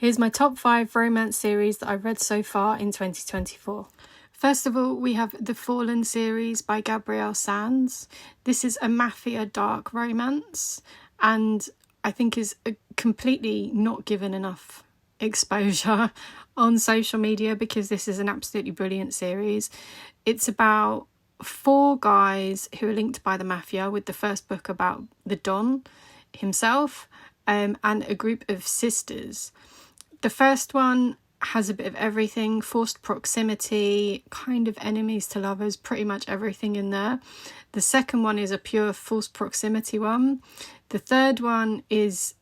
Here's my top 5 romance series that I've read so far in 2024. First of all, we have The Fallen series by Gabrielle Sands. This is a mafia dark romance and I think is completely not given enough exposure on social media because this is an absolutely brilliant series. It's about 4 guys who are linked by the mafia, with the first book about the Don himself and a group of sisters. The first one has a bit of everything: forced proximity, kind of enemies to lovers, pretty much everything in there. The second one is a pure forced proximity one. The third one is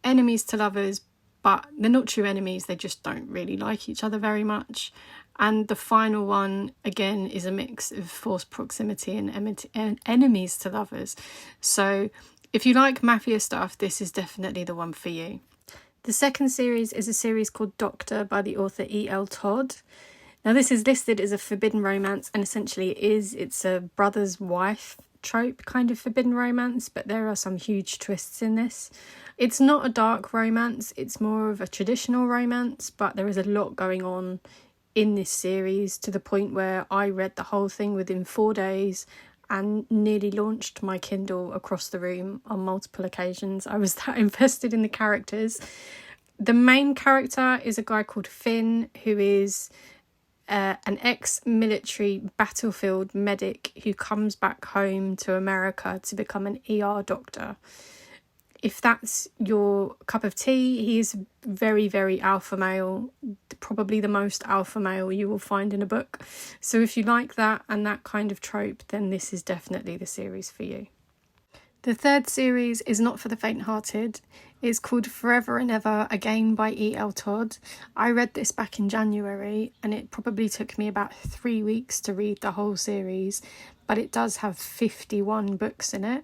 enemies to lovers, but they're not true enemies, they just don't really like each other very much. And the final one, again, is a mix of forced proximity and enemies to lovers. So if you like mafia stuff, this is definitely the one for you. The second series is a series called Doctor by the author E.L. Todd. Now this is listed as a forbidden romance, and essentially it's a brother's wife trope kind of forbidden romance, but there are some huge twists in this. It's not a dark romance, it's more of a traditional romance, but there is a lot going on in this series to the point where I read the whole thing within 4 days and nearly launched my Kindle across the room on multiple occasions. I was that invested in the characters. The main character is a guy called Finn, who is an ex-military battlefield medic who comes back home to America to become an ER doctor. If that's your cup of tea, he's very, very alpha male, probably the most alpha male you will find in a book. So if you like that and that kind of trope, then this is definitely the series for you. The third series is not for the faint-hearted. It's called Forever and Ever, again by E.L. Todd. I read this back in January and it probably took me about 3 weeks to read the whole series, but it does have 51 books in it.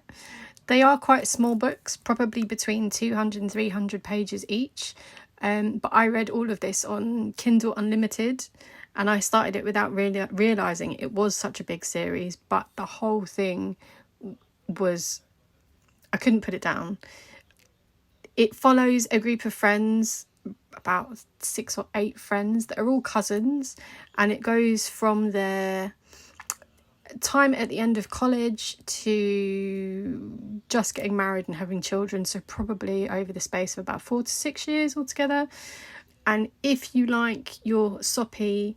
They are quite small books, probably between 200 and 300 pages each, but I read all of this on Kindle Unlimited and I started it without really realising it was such a big series, but the whole thing was... I couldn't put it down. It follows a group of friends, about 6 or 8 friends that are all cousins, and it goes from their time at the end of college to just getting married and having children, so probably over the space of about 4 to 6 years altogether. And if you like your soppy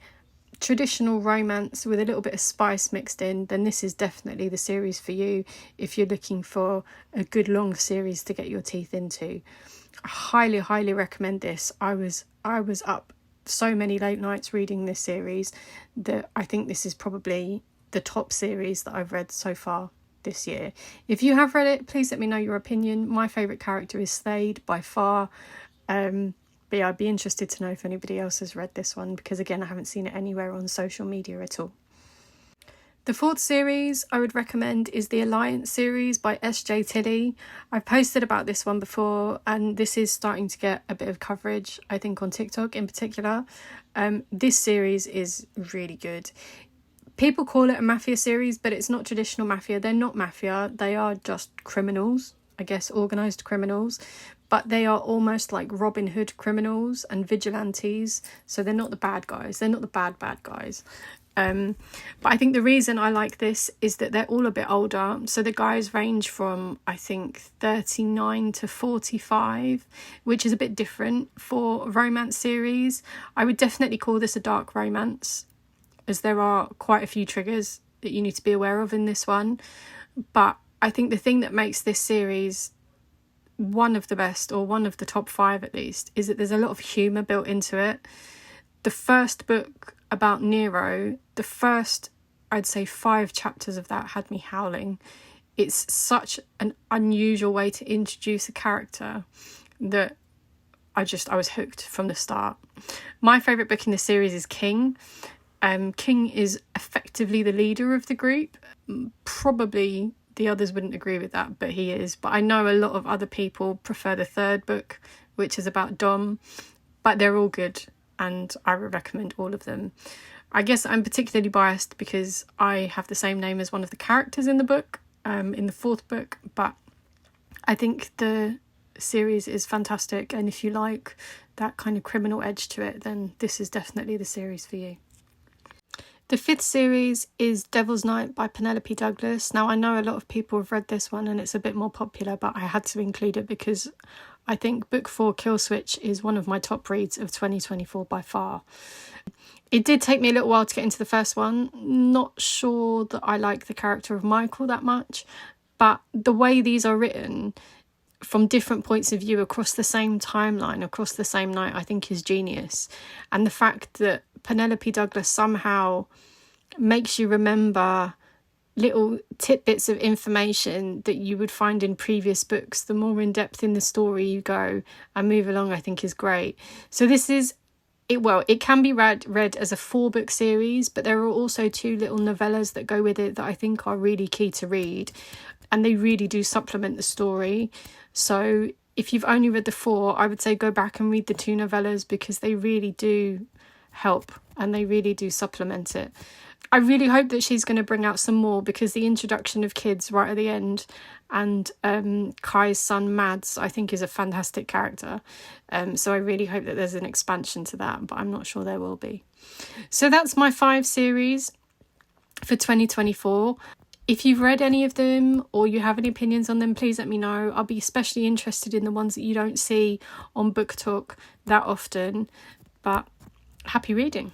traditional romance with a little bit of spice mixed in, then this is definitely the series for you if you're looking for a good long series to get your teeth into. I highly recommend this. I was up so many late nights reading this series that I think this is probably the top series that I've read so far this year. If you have read it, please let me know your opinion. My favourite character is Slade by far. But yeah, I'd be interested to know if anybody else has read this one, because again, I haven't seen it anywhere on social media at all. The fourth series I would recommend is the Alliance series by S.J. Tilley. I've posted about this one before and this is starting to get a bit of coverage, I think on TikTok in particular. This series is really good. People call it a mafia series, but it's not traditional mafia. They're not mafia, they are just criminals, I guess organised criminals. But they are almost like Robin Hood criminals and vigilantes. So they're not the bad guys. They're not the bad guys. But I think the reason I like this is that they're all a bit older. So the guys range from, I think, 39 to 45, which is a bit different for a romance series. I would definitely call this a dark romance, as there are quite a few triggers that you need to be aware of in this one. But I think the thing that makes this series one of the best, or one of the top 5 at least, is that there's a lot of humour built into it. The first book about Nero, the first, I'd say 5 chapters of that had me howling. It's such an unusual way to introduce a character that I was hooked from the start. My favourite book in the series is King. King is effectively the leader of the group. Probably the others wouldn't agree with that, but he is. But I know a lot of other people prefer the third book, which is about Dom, but they're all good and I would recommend all of them. I guess I'm particularly biased because I have the same name as one of the characters in the book, in the 4th book, but I think the series is fantastic, and if you like that kind of criminal edge to it, then this is definitely the series for you. The 5th series is Devil's Night by Penelope Douglas. Now, I know a lot of people have read this one and it's a bit more popular, but I had to include it because I think book 4, Kill Switch, is one of my top reads of 2024 by far. It did take me a little while to get into the first one. Not sure that I like the character of Michael that much, but the way these are written from different points of view across the same timeline, across the same night, I think is genius. And the fact that Penelope Douglas somehow makes you remember little tidbits of information that you would find in previous books, the more in depth in the story you go and move along, I think is great. So this is it can be read as a 4-book series, but there are also 2 little novellas that go with it that I think are really key to read, and they really do supplement the story. So if you've only read the 4, I would say go back and read the 2 novellas, because they really do help and they really do supplement it. I really hope that she's going to bring out some more, because the introduction of kids right at the end and Kai's son Mads, I think, is a fantastic character. So I really hope that there's an expansion to that, but I'm not sure there will be. So that's my 5 series for 2024. If you've read any of them or you have any opinions on them, please let me know. I'll be especially interested in the ones that you don't see on Book Talk that often. But happy reading.